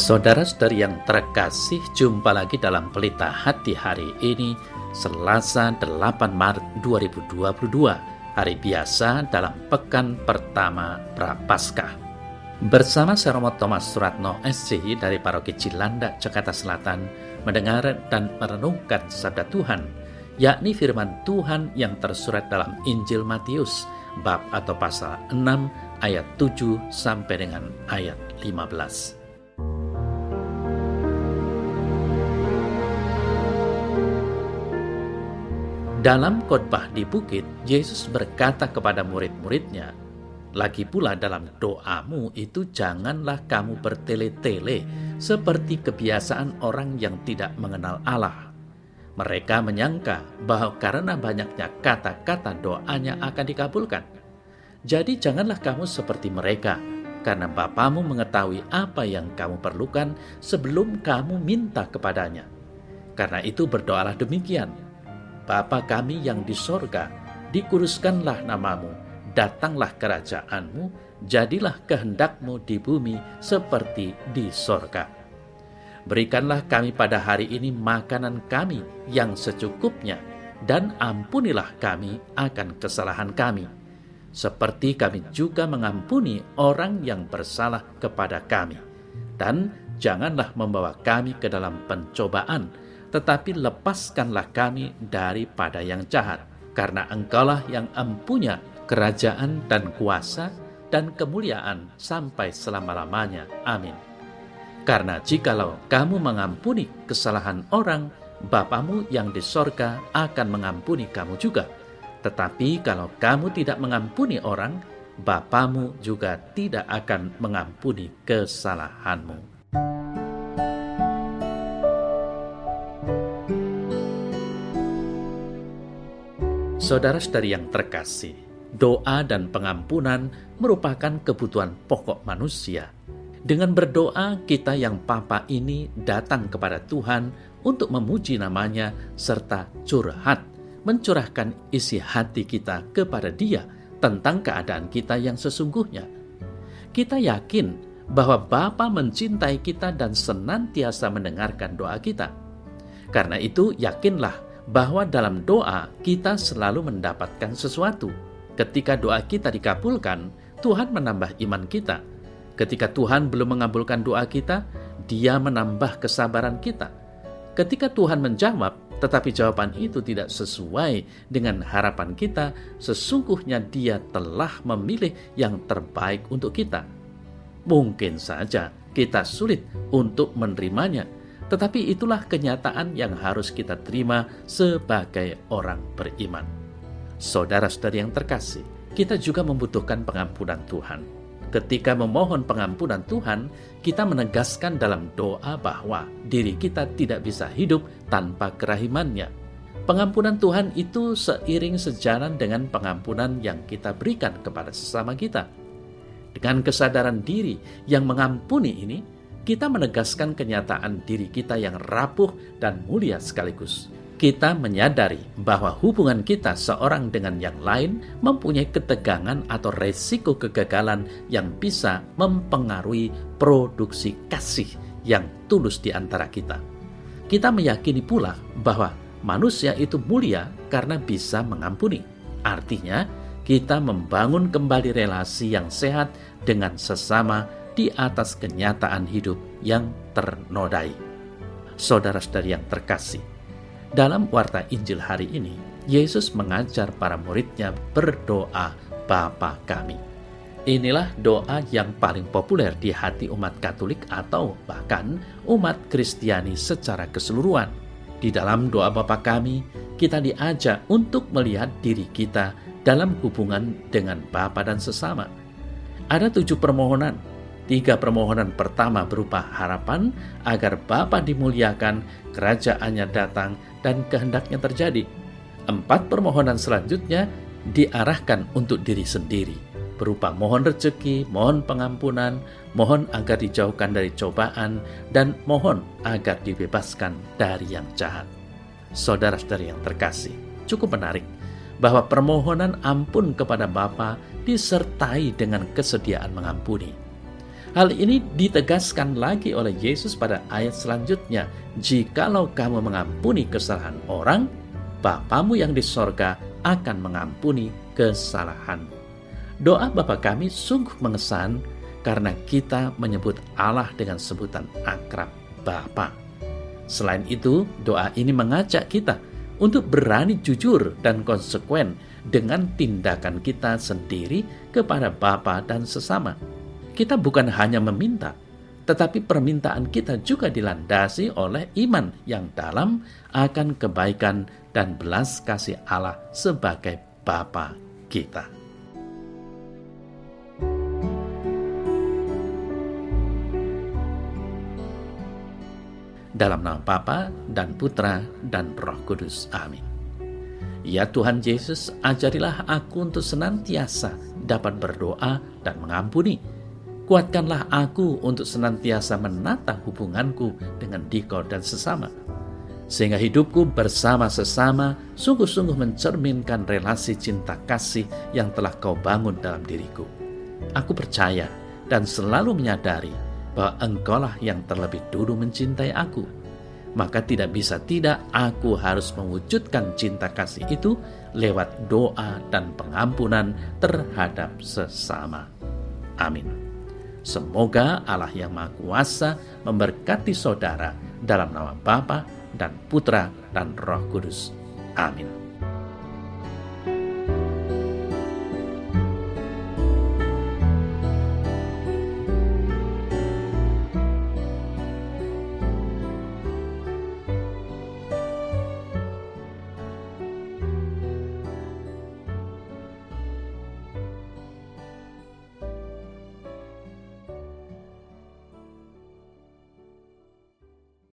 Saudara-saudari yang terkasih, jumpa lagi dalam Pelita Hati hari ini, Selasa 8 Maret 2022, hari biasa dalam pekan pertama Prapaskah. Bersama saya Romo Thomas Suratno SCI dari Paroki Cilandak, Jakarta Selatan, mendengar dan merenungkan sabda Tuhan, yakni firman Tuhan yang tersurat dalam Injil Matius, bab atau pasal 6, ayat 7 sampai dengan ayat 15. Dalam khotbah di bukit, Yesus berkata kepada murid-muridnya, "Lagi pula dalam doamu itu janganlah kamu bertele-tele seperti kebiasaan orang yang tidak mengenal Allah. Mereka menyangka bahwa karena banyaknya kata-kata doanya akan dikabulkan. Jadi janganlah kamu seperti mereka, karena Bapamu mengetahui apa yang kamu perlukan sebelum kamu minta kepadanya. Karena itu berdoalah demikian: Bapa kami yang di sorga, dikuduskanlah namamu, datanglah kerajaanmu, jadilah kehendakmu di bumi seperti di sorga. Berikanlah kami pada hari ini makanan kami yang secukupnya, dan ampunilah kami akan kesalahan kami, seperti kami juga mengampuni orang yang bersalah kepada kami. Dan janganlah membawa kami ke dalam pencobaan, tetapi lepaskanlah kami daripada yang jahat. Karena Engkaulah yang empunya kerajaan dan kuasa dan kemuliaan sampai selama-lamanya. Amin. Karena jikalau kamu mengampuni kesalahan orang, Bapamu yang di sorga akan mengampuni kamu juga. Tetapi kalau kamu tidak mengampuni orang, Bapamu juga tidak akan mengampuni kesalahanmu." Saudara-saudari yang terkasih, doa dan pengampunan merupakan kebutuhan pokok manusia. Dengan berdoa, kita yang papa ini datang kepada Tuhan untuk memuji namanya serta curhat, mencurahkan isi hati kita kepada Dia tentang keadaan kita yang sesungguhnya. Kita yakin bahwa Bapa mencintai kita dan senantiasa mendengarkan doa kita. Karena itu, yakinlah bahwa dalam doa kita selalu mendapatkan sesuatu. Ketika doa kita dikabulkan, Tuhan menambah iman kita. Ketika Tuhan belum mengabulkan doa kita, Dia menambah kesabaran kita. Ketika Tuhan menjawab, tetapi jawaban itu tidak sesuai dengan harapan kita, sesungguhnya Dia telah memilih yang terbaik untuk kita. Mungkin saja kita sulit untuk menerimanya, tetapi itulah kenyataan yang harus kita terima sebagai orang beriman. Saudara-saudari yang terkasih, kita juga membutuhkan pengampunan Tuhan. Ketika memohon pengampunan Tuhan, kita menegaskan dalam doa bahwa diri kita tidak bisa hidup tanpa kerahimannya. Pengampunan Tuhan itu seiring sejalan dengan pengampunan yang kita berikan kepada sesama kita. Dengan kesadaran diri yang mengampuni ini, kita menegaskan kenyataan diri kita yang rapuh dan mulia sekaligus. Kita menyadari bahwa hubungan kita seorang dengan yang lain mempunyai ketegangan atau resiko kegagalan yang bisa mempengaruhi produksi kasih yang tulus di antara kita. Kita meyakini pula bahwa manusia itu mulia karena bisa mengampuni. Artinya, kita membangun kembali relasi yang sehat dengan sesama di atas kenyataan hidup yang ternodai. Saudara-saudari yang terkasih, dalam warta Injil hari ini, Yesus mengajar para muridnya berdoa Bapa kami. Inilah doa yang paling populer di hati umat Katolik atau bahkan umat Kristiani secara keseluruhan. Di dalam doa Bapa kami, kita diajak untuk melihat diri kita dalam hubungan dengan Bapa dan sesama. Ada 7 permohonan. 3 permohonan pertama berupa harapan agar Bapa dimuliakan, kerajaannya datang, dan kehendaknya terjadi. 4 permohonan selanjutnya diarahkan untuk diri sendiri, berupa mohon rezeki, mohon pengampunan, mohon agar dijauhkan dari cobaan, dan mohon agar dibebaskan dari yang jahat. Saudara-saudari yang terkasih, cukup menarik bahwa permohonan ampun kepada Bapa disertai dengan kesediaan mengampuni. Hal ini ditegaskan lagi oleh Yesus pada ayat selanjutnya. Jikalau kamu mengampuni kesalahan orang, Bapamu yang di sorga akan mengampuni kesalahanmu. Doa Bapa kami sungguh mengesan karena kita menyebut Allah dengan sebutan akrab Bapa. Selain itu, doa ini mengajak kita untuk berani jujur dan konsekuen dengan tindakan kita sendiri kepada Bapa dan sesama. Kita bukan hanya meminta, tetapi permintaan kita juga dilandasi oleh iman yang dalam akan kebaikan dan belas kasih Allah sebagai Bapa kita. Dalam nama Bapa dan Putra dan Roh Kudus. Amin. Ya Tuhan Yesus, ajarilah aku untuk senantiasa dapat berdoa dan mengampuni. Kuatkanlah aku untuk senantiasa menata hubunganku dengan Dikau dan sesama, sehingga hidupku bersama sesama sungguh-sungguh mencerminkan relasi cinta kasih yang telah Kau bangun dalam diriku. Aku percaya dan selalu menyadari bahwa Engkaulah yang terlebih dulu mencintai aku. Maka tidak bisa tidak aku harus mewujudkan cinta kasih itu lewat doa dan pengampunan terhadap sesama. Amin. Semoga Allah yang Maha Kuasa memberkati saudara dalam nama Bapa dan Putra dan Roh Kudus. Amin.